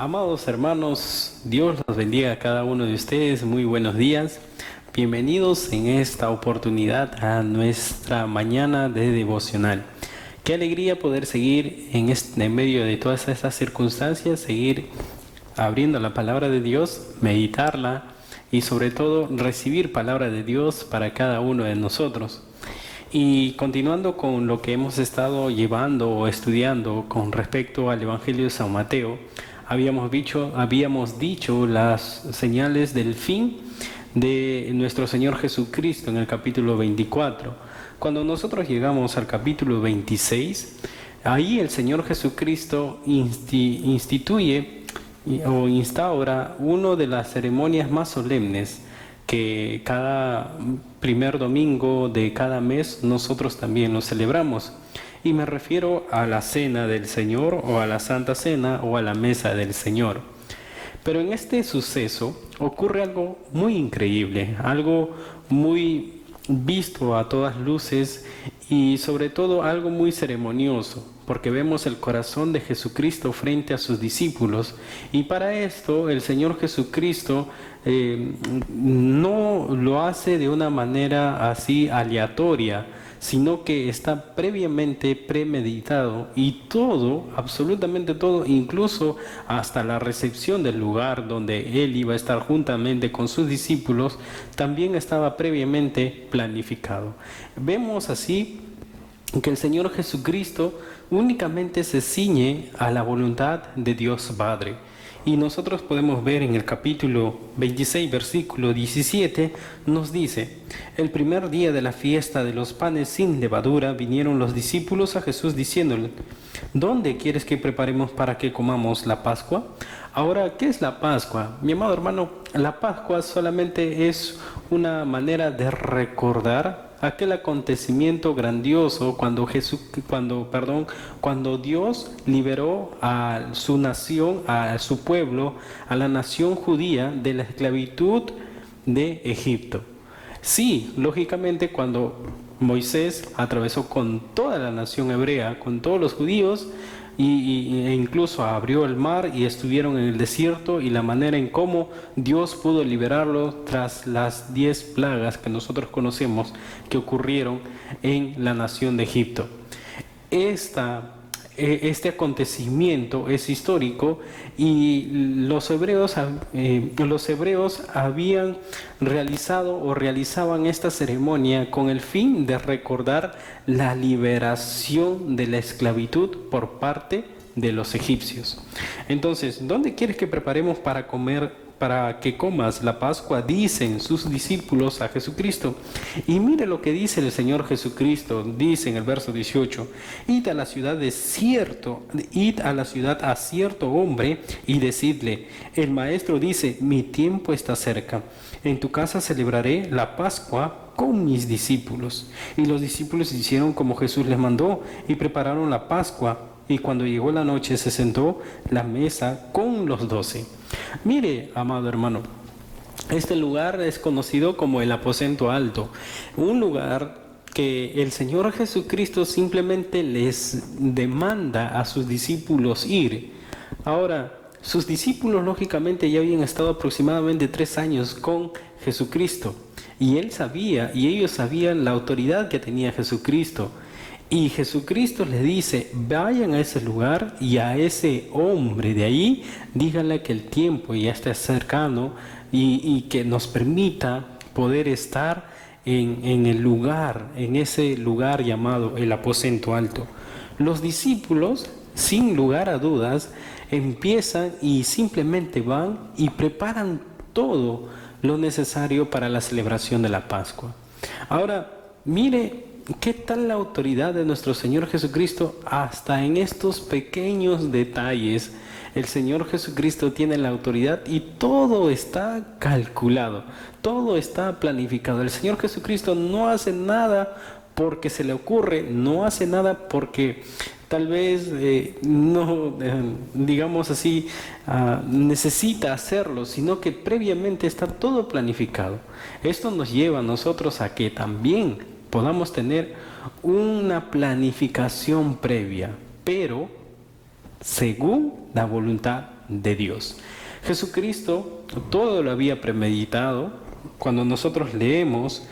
Amados hermanos, Dios los bendiga a cada uno de ustedes. Muy buenos días. Bienvenidos en esta oportunidad a nuestra mañana de devocional. Qué alegría poder seguir en medio de todas estas circunstancias, seguir abriendo la palabra de Dios, meditarla y sobre todo recibir palabra de Dios para cada uno de nosotros. Y continuando con lo que hemos estado llevando o estudiando con respecto al Evangelio de San Mateo, habíamos dicho las señales del fin de nuestro Señor Jesucristo en el capítulo 24. Cuando nosotros llegamos al capítulo 26, ahí el Señor Jesucristo instituye o instaura una de las ceremonias más solemnes que cada primer domingo de cada mes nosotros también lo celebramos. Y me refiero a la Cena del Señor o a la Santa Cena o a la Mesa del Señor. Pero en este suceso ocurre algo muy increíble, algo muy visto a todas luces y sobre todo algo muy ceremonioso, porque vemos el corazón de Jesucristo frente a sus discípulos, y para esto el Señor Jesucristo no lo hace de una manera así aleatoria, sino que está previamente premeditado, y todo, absolutamente todo, incluso hasta la recepción del lugar donde Él iba a estar juntamente con sus discípulos, también estaba previamente planificado. Vemos así que el Señor Jesucristo únicamente se ciñe a la voluntad de Dios Padre. Y nosotros podemos ver en el capítulo 26, versículo 17, nos dice: el primer día de la fiesta de los panes sin levadura, vinieron los discípulos a Jesús diciéndole: ¿dónde quieres que preparemos para que comamos la Pascua? Ahora, ¿qué es la Pascua? Mi amado hermano, la Pascua solamente es una manera de recordar aquel acontecimiento grandioso cuando Dios liberó a su nación, a su pueblo, a la nación judía de la esclavitud de Egipto. Sí, lógicamente cuando Moisés atravesó con toda la nación hebrea, con todos los judíos, e incluso abrió el mar y estuvieron en el desierto, y la manera en cómo Dios pudo liberarlos tras las 10 plagas que nosotros conocemos que ocurrieron en la nación de Egipto. Este acontecimiento es histórico, y los hebreos habían realizado o realizaban esta ceremonia con el fin de recordar la liberación de la esclavitud por parte de los egipcios. Entonces, ¿dónde quieres que preparemos para que comas la Pascua?, dicen sus discípulos a Jesucristo. Y mire lo que dice el Señor Jesucristo. Dice en el verso 18: id a la ciudad a cierto hombre y decidle: el maestro dice, mi tiempo está cerca. En tu casa celebraré la Pascua con mis discípulos. Y los discípulos hicieron como Jesús les mandó y prepararon la Pascua. Y cuando llegó la noche se sentó la mesa con los 12. Mire, amado hermano, este lugar es conocido como el aposento alto, un lugar que el Señor Jesucristo simplemente les demanda a sus discípulos ir. Ahora, sus discípulos lógicamente ya habían estado aproximadamente 3 años con Jesucristo, y ellos sabían la autoridad que tenía Jesucristo. Y Jesucristo les dice: vayan a ese lugar y a ese hombre de ahí, díganle que el tiempo ya está cercano y que nos permita poder estar en ese lugar llamado el aposento alto. Los discípulos, sin lugar a dudas, empiezan y simplemente van y preparan todo lo necesario para la celebración de la Pascua. Ahora, mire ¿qué tal la autoridad de nuestro Señor Jesucristo? Hasta en estos pequeños detalles, el Señor Jesucristo tiene la autoridad, y todo está calculado, todo está planificado. El Señor Jesucristo no hace nada porque se le ocurre, no hace nada porque tal vez digamos así, necesita hacerlo, sino que previamente está todo planificado. Esto nos lleva a nosotros a que también podamos tener una planificación previa, pero según la voluntad de Dios. Jesucristo todo lo había premeditado. Cuando nosotros leemos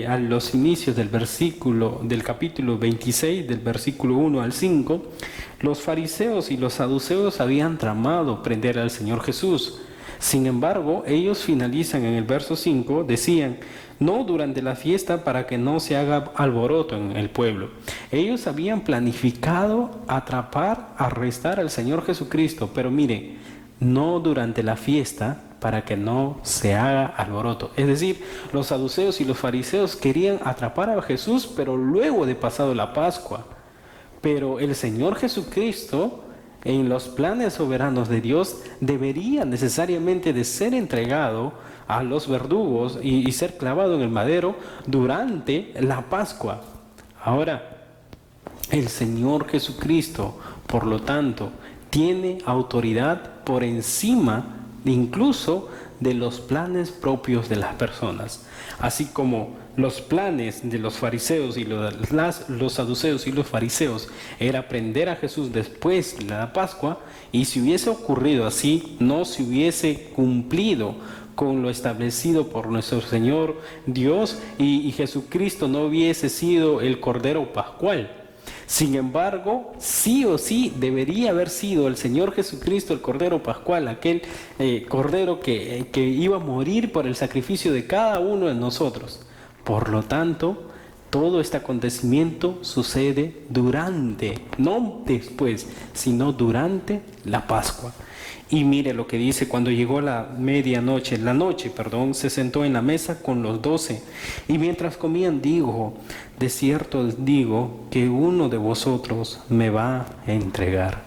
a los inicios del capítulo 26, del versículo 1 al 5, los fariseos y los saduceos habían tramado prender al Señor Jesús. Sin embargo, ellos finalizan en el verso 5, decían: no durante la fiesta, para que no se haga alboroto en el pueblo. Ellos habían planificado atrapar, arrestar al Señor Jesucristo, pero miren, no durante la fiesta, para que no se haga alboroto. Es decir, los saduceos y los fariseos querían atrapar a Jesús, pero luego de pasado la Pascua. Pero el Señor Jesucristo, en los planes soberanos de Dios, debería necesariamente de ser entregado a los verdugos y ser clavado en el madero durante la Pascua. Ahora, el Señor Jesucristo, por lo tanto, tiene autoridad por encima incluso de los planes propios de las personas. Así como los planes de los fariseos y los saduceos y los fariseos era prender a Jesús después de la Pascua, y si hubiese ocurrido así, no se hubiese cumplido con lo establecido por nuestro Señor Dios, y Jesucristo no hubiese sido el Cordero Pascual. Sin embargo, sí o sí debería haber sido el Señor Jesucristo, el Cordero Pascual, aquel Cordero que iba a morir por el sacrificio de cada uno de nosotros. Por lo tanto, todo este acontecimiento sucede durante, no después, sino durante la Pascua. Y mire lo que dice: cuando llegó la noche, se sentó en la mesa con los 12, y mientras comían dijo: de cierto os digo que uno de vosotros me va a entregar.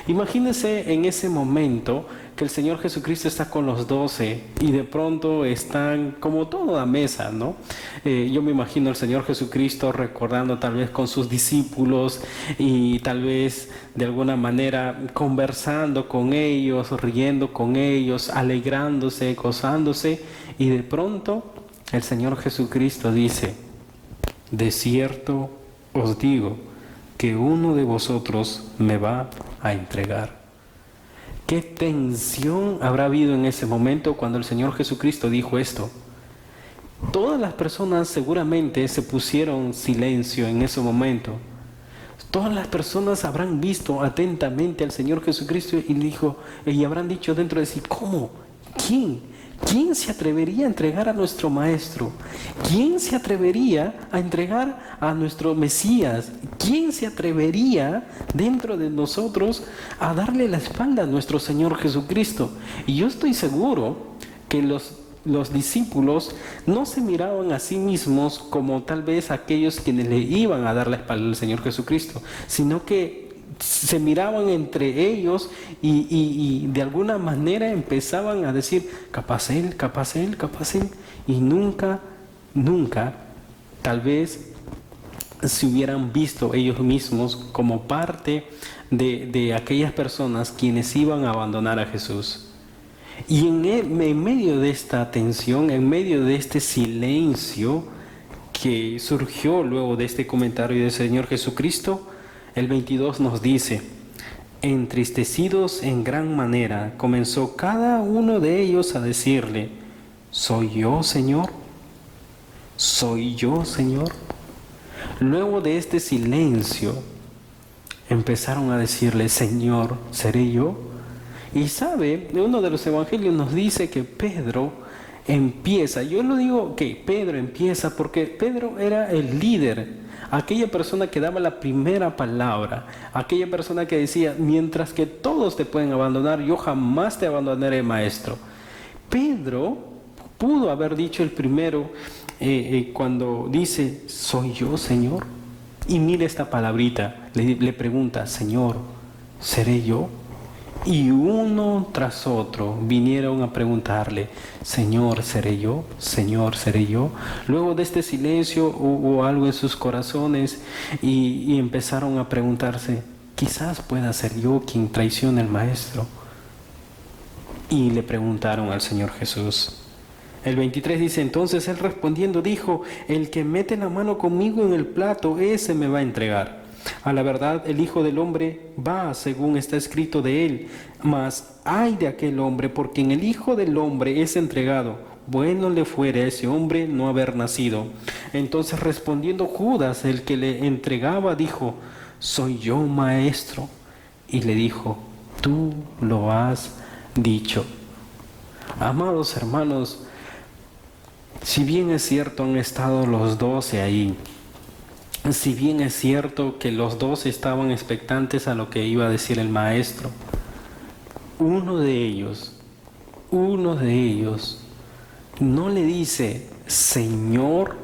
Imagínense en ese momento que el Señor Jesucristo está con los 12 y de pronto están como toda la mesa, ¿no? Yo me imagino al Señor Jesucristo recordando tal vez con sus discípulos y tal vez de alguna manera conversando con ellos, riendo con ellos, alegrándose, gozándose, y de pronto el Señor Jesucristo dice: de cierto os digo que uno de vosotros me va a entregar. ¿Qué tensión habrá habido en ese momento cuando el Señor Jesucristo dijo esto? Todas las personas seguramente se pusieron silencio en ese momento. Todas las personas habrán visto atentamente al Señor Jesucristo y habrán dicho dentro de sí: ¿cómo? ¿Quién? ¿Quién se atrevería a entregar a nuestro Maestro? ¿Quién se atrevería a entregar a nuestro Mesías? ¿Quién se atrevería dentro de nosotros a darle la espalda a nuestro Señor Jesucristo? Y yo estoy seguro que los discípulos no se miraban a sí mismos como tal vez aquellos quienes le iban a dar la espalda al Señor Jesucristo, sino que se miraban entre ellos y de alguna manera empezaban a decir: capaz él, capaz él, capaz él. Y nunca, tal vez se hubieran visto ellos mismos como parte de aquellas personas quienes iban a abandonar a Jesús. Y en medio de esta tensión, en medio de este silencio que surgió luego de este comentario del Señor Jesucristo, el 22 nos dice: entristecidos en gran manera, comenzó cada uno de ellos a decirle: ¿soy yo, Señor? ¿Soy yo, Señor? Luego de este silencio, empezaron a decirle: Señor, ¿seré yo? Y sabe, uno de los evangelios nos dice que Pedro empieza. Yo lo digo que Pedro empieza porque Pedro era el líder, aquella persona que daba la primera palabra, aquella persona que decía: mientras que todos te pueden abandonar, yo jamás te abandonaré, Maestro. Pedro pudo haber dicho el primero cuando dice: ¿soy yo, Señor? Y mire esta palabrita, le pregunta: Señor, ¿seré yo? Y uno tras otro vinieron a preguntarle: Señor, ¿seré yo? Señor, ¿seré yo? Luego de este silencio hubo algo en sus corazones y empezaron a preguntarse: quizás pueda ser yo quien traicione al Maestro. Y le preguntaron al Señor Jesús. El 23 dice: entonces él respondiendo dijo: el que mete la mano conmigo en el plato, ese me va a entregar. A la verdad, el Hijo del Hombre va según está escrito de él, mas ay de aquel hombre por quien el Hijo del Hombre es entregado. Bueno le fuere a ese hombre no haber nacido. Entonces respondiendo Judas, el que le entregaba, dijo: soy yo, maestro. Y le dijo: tú lo has dicho. Amados hermanos, si bien es cierto han estado los 12 ahí, si bien es cierto que los 12 estaban expectantes a lo que iba a decir el maestro, uno de ellos no le dice Señor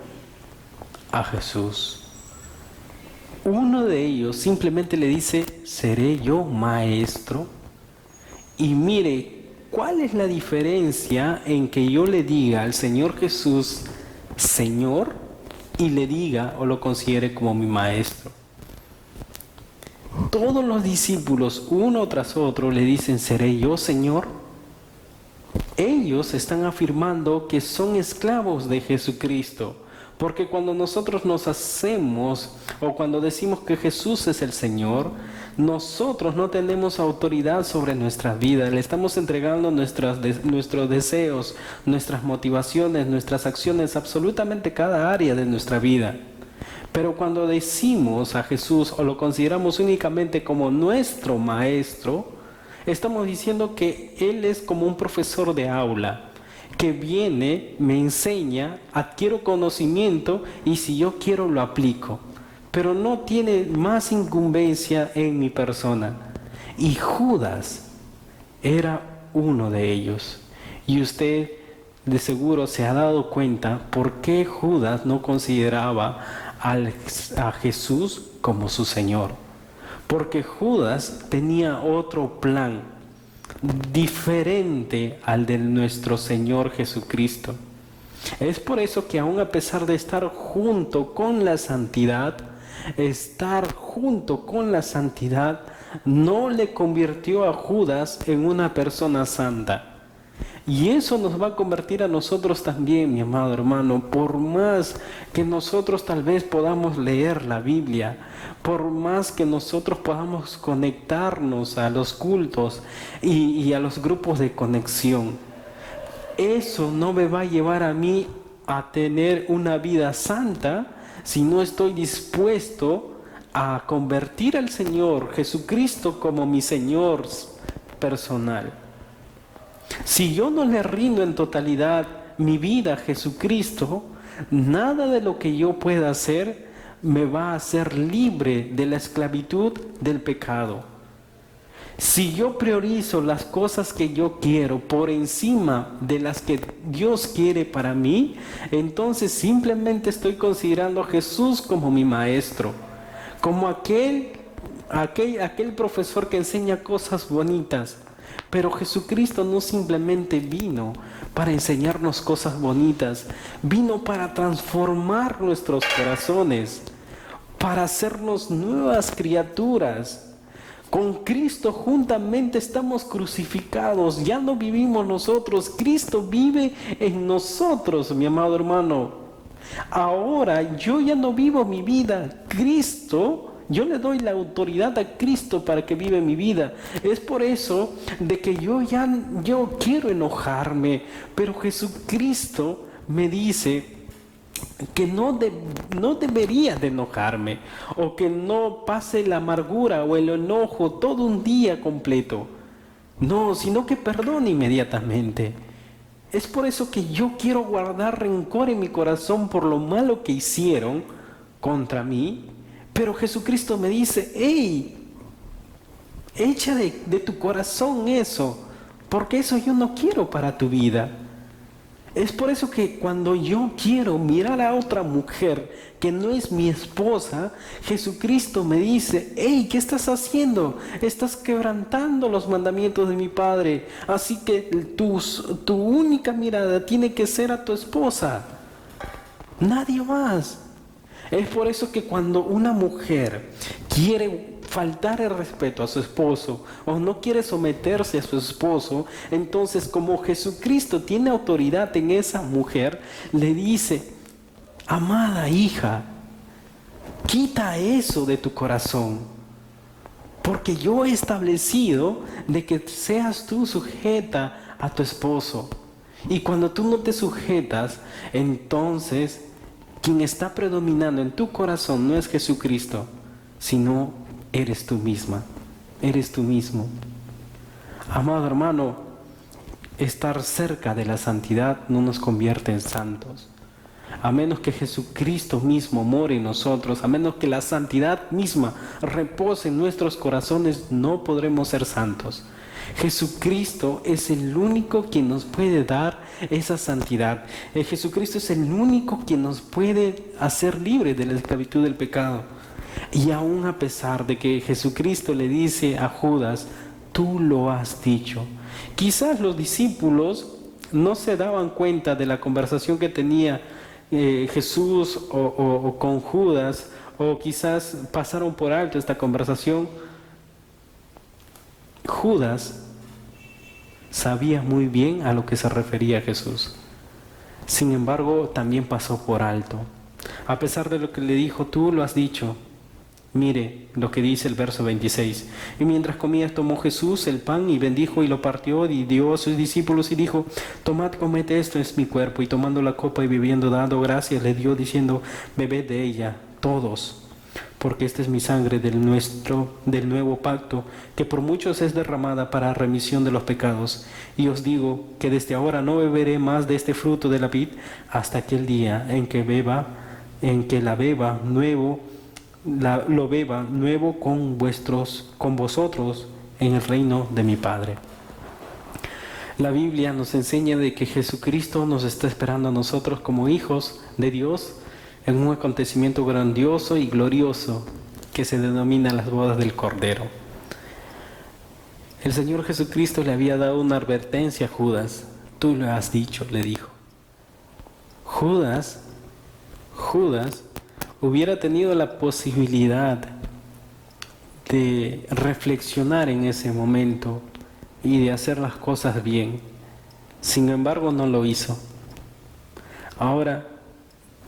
a Jesús. Uno de ellos simplemente le dice: ¿seré yo maestro? Y mire, ¿cuál es la diferencia en que yo le diga al Señor Jesús Señor y le diga o lo considere como mi maestro? Todos los discípulos, uno tras otro, le dicen: ¿seré yo Señor? Ellos están afirmando que son esclavos de Jesucristo, porque cuando nosotros nos hacemos o cuando decimos que Jesús es el Señor, nosotros no tenemos autoridad sobre nuestra vida. Le estamos entregando nuestros deseos, nuestras motivaciones, nuestras acciones, absolutamente cada área de nuestra vida. Pero cuando decimos a Jesús o lo consideramos únicamente como nuestro maestro, estamos diciendo que Él es como un profesor de aula, que viene, me enseña, adquiero conocimiento y si yo quiero lo aplico, pero no tiene más incumbencia en mi persona. Y Judas era uno de ellos. Y usted de seguro se ha dado cuenta por qué Judas no consideraba a Jesús como su Señor. Porque Judas tenía otro plan diferente al de nuestro Señor Jesucristo. Es por eso que aun a pesar de estar junto con la santidad, no le convirtió a Judas en una persona santa. Y eso nos va a convertir a nosotros también, mi amado hermano, por más que nosotros tal vez podamos leer la Biblia, por más que nosotros podamos conectarnos a los cultos y a los grupos de conexión. Eso no me va a llevar a mí a tener una vida santa si no estoy dispuesto a convertir al Señor Jesucristo como mi Señor personal. Si yo no le rindo en totalidad mi vida a Jesucristo, nada de lo que yo pueda hacer me va a hacer libre de la esclavitud del pecado. Si yo priorizo las cosas que yo quiero por encima de las que Dios quiere para mí, entonces simplemente estoy considerando a Jesús como mi maestro, como aquel profesor que enseña cosas bonitas. Pero Jesucristo no simplemente vino para enseñarnos cosas bonitas, vino para transformar nuestros corazones, para hacernos nuevas criaturas. Con Cristo juntamente estamos crucificados, ya no vivimos nosotros, Cristo vive en nosotros, mi amado hermano. Ahora yo ya no vivo mi vida, yo le doy la autoridad a Cristo para que viva mi vida. Es por eso de que yo quiero enojarme, pero Jesucristo me dice que no debería de enojarme, o que no pase la amargura o el enojo todo un día completo. No, sino que perdone inmediatamente. Es por eso que yo quiero guardar rencor en mi corazón por lo malo que hicieron contra mí. Pero Jesucristo me dice: hey, echa de tu corazón eso, porque eso yo no quiero para tu vida. Es por eso que cuando yo quiero mirar a otra mujer que no es mi esposa, Jesucristo me dice: hey, ¿qué estás haciendo? Estás quebrantando los mandamientos de mi Padre. Así que tu única mirada tiene que ser a tu esposa, nadie más. Es por eso que cuando una mujer quiere faltar el respeto a su esposo o no quiere someterse a su esposo, entonces como Jesucristo tiene autoridad en esa mujer, le dice: amada hija, Quita eso de tu corazón, porque yo he establecido de que seas tú sujeta a tu esposo. Y cuando tú no te sujetas, entonces quien está predominando en tu corazón no es Jesucristo, sino eres tú misma, eres tú mismo. Amado hermano, estar cerca de la santidad no nos convierte en santos. A menos que Jesucristo mismo more en nosotros, a menos que la santidad misma repose en nuestros corazones, no podremos ser santos. Jesucristo es el único quien nos puede dar esa santidad. Jesucristo es el único quien nos puede hacer libres de la esclavitud del pecado. Y aún a pesar de que Jesucristo le dice a Judas, tú lo has dicho. Quizás los discípulos no se daban cuenta de la conversación que tenía Jesús o con Judas, o quizás pasaron por alto esta conversación. Judas sabía muy bien a lo que se refería Jesús. Sin embargo, también pasó por alto. A pesar de lo que le dijo, tú lo has dicho. Mire lo que dice el verso 26. Y mientras comía, tomó Jesús el pan y bendijo y lo partió y dio a sus discípulos y dijo, tomad, comed, esto es mi cuerpo. Y tomando la copa y bebiendo, dando gracias, le dio diciendo, bebed de ella todos, porque esta es mi sangre del nuevo pacto, que por muchos es derramada para remisión de los pecados. Y os digo que desde ahora no beberé más de este fruto de la vid hasta aquel día en que lo beba nuevo con vosotros en el reino de mi Padre. La Biblia nos enseña de que Jesucristo nos está esperando a nosotros como hijos de Dios en un acontecimiento grandioso y glorioso que se denomina las bodas del Cordero. El Señor Jesucristo le había dado una advertencia a Judas. Tú lo has dicho, le dijo. Judas hubiera tenido la posibilidad de reflexionar en ese momento y de hacer las cosas bien. Sin embargo, no lo hizo. Ahora,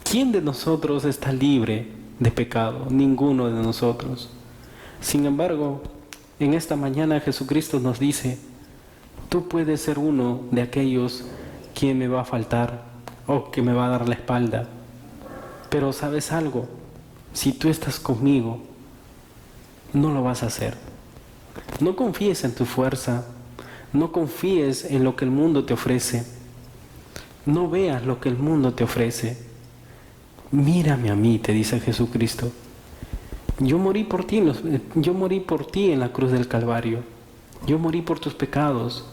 ¿quién de nosotros está libre de pecado? Ninguno de nosotros. Sin embargo, en esta mañana Jesucristo nos dice, tú puedes ser uno de aquellos quien me va a faltar o que me va a dar la espalda. Pero ¿sabes algo? Si tú estás conmigo, no lo vas a hacer. No confíes en tu fuerza, no confíes en lo que el mundo te ofrece. No veas lo que el mundo te ofrece. Mírame a mí, te dice Jesucristo. Yo morí por ti en la cruz del Calvario. Yo morí por tus pecados.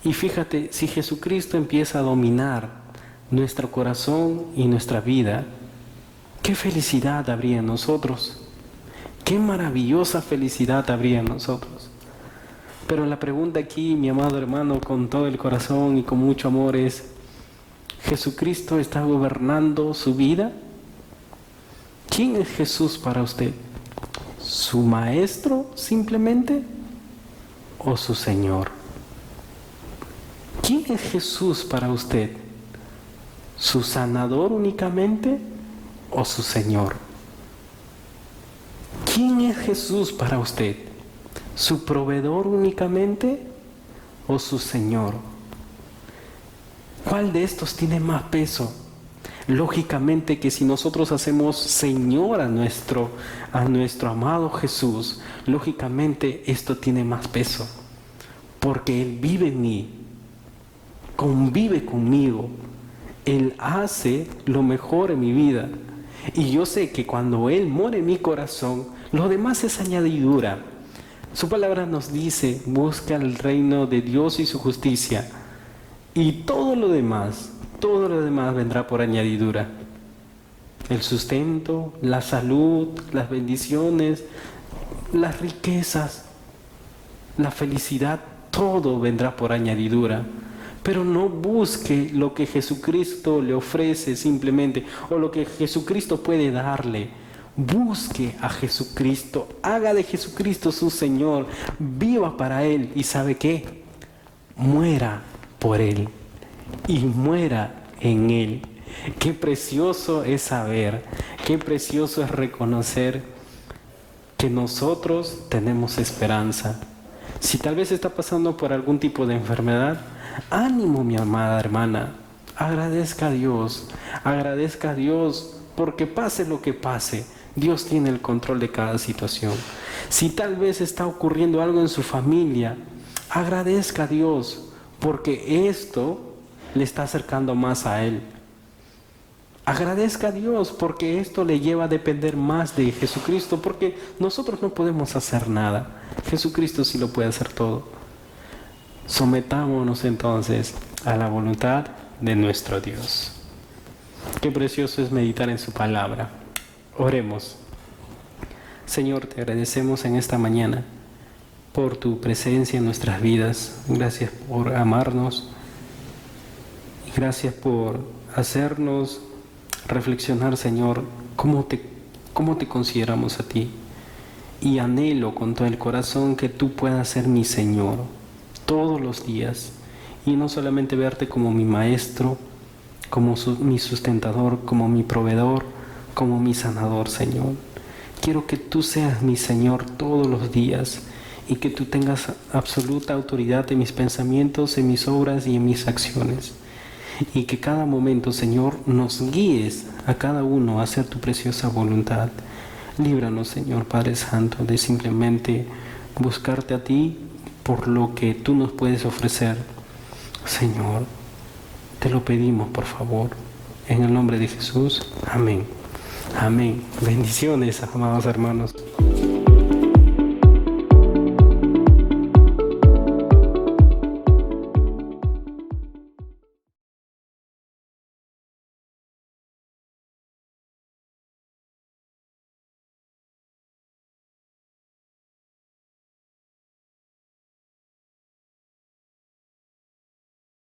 Y fíjate, si Jesucristo empieza a dominar nuestro corazón y nuestra vida, qué felicidad habría en nosotros, qué maravillosa felicidad habría en nosotros. Pero la pregunta aquí, mi amado hermano, con todo el corazón y con mucho amor es, ¿Jesucristo está gobernando su vida? ¿Quién es Jesús para usted? ¿Su maestro simplemente o su Señor? ¿Quién es Jesús para usted? ¿Su sanador únicamente o su Señor? ¿Quién es Jesús para usted? ¿Su proveedor únicamente o su Señor? ¿Cuál de estos tiene más peso? Lógicamente que si nosotros hacemos Señor a nuestro amado Jesús, lógicamente esto tiene más peso, porque Él vive en mí, convive conmigo. Él hace lo mejor en mi vida. Y yo sé que cuando Él mora en mi corazón, lo demás es añadidura. Su palabra nos dice, busca el reino de Dios y su justicia. Y todo lo demás vendrá por añadidura. El sustento, la salud, las bendiciones, las riquezas, la felicidad, todo vendrá por añadidura. Pero no busque lo que Jesucristo le ofrece simplemente, o lo que Jesucristo puede darle. Busque a Jesucristo, haga de Jesucristo su Señor, viva para Él y ¿sabe qué? Muera por Él y muera en Él. Qué precioso es saber, qué precioso es reconocer que nosotros tenemos esperanza. Si tal vez está pasando por algún tipo de enfermedad, ánimo, mi amada hermana, agradezca a Dios, porque pase lo que pase, Dios tiene el control de cada situación. Si tal vez está ocurriendo algo en su familia, agradezca a Dios, porque esto le está acercando más a Él. Agradezca a Dios porque esto le lleva a depender más de Jesucristo, porque nosotros no podemos hacer nada. Jesucristo sí lo puede hacer todo. Sometámonos entonces a la voluntad de nuestro Dios. Qué precioso es meditar en su palabra. Oremos. Señor, te agradecemos en esta mañana por tu presencia en nuestras vidas. Gracias por amarnos. Gracias por hacernos reflexionar, Señor, cómo te consideramos a ti. Y anhelo con todo el corazón que tú puedas ser mi Señor todos los días. Y no solamente verte como mi maestro, como mi sustentador, como mi proveedor, como mi sanador, Señor. Quiero que tú seas mi Señor todos los días y que tú tengas absoluta autoridad en mis pensamientos, en mis obras y en mis acciones. Y que cada momento, Señor, nos guíes a cada uno a hacer tu preciosa voluntad. Líbranos, Señor Padre Santo, de simplemente buscarte a ti por lo que tú nos puedes ofrecer. Señor, te lo pedimos, por favor, en el nombre de Jesús. Amén. Amén. Bendiciones, amados hermanos.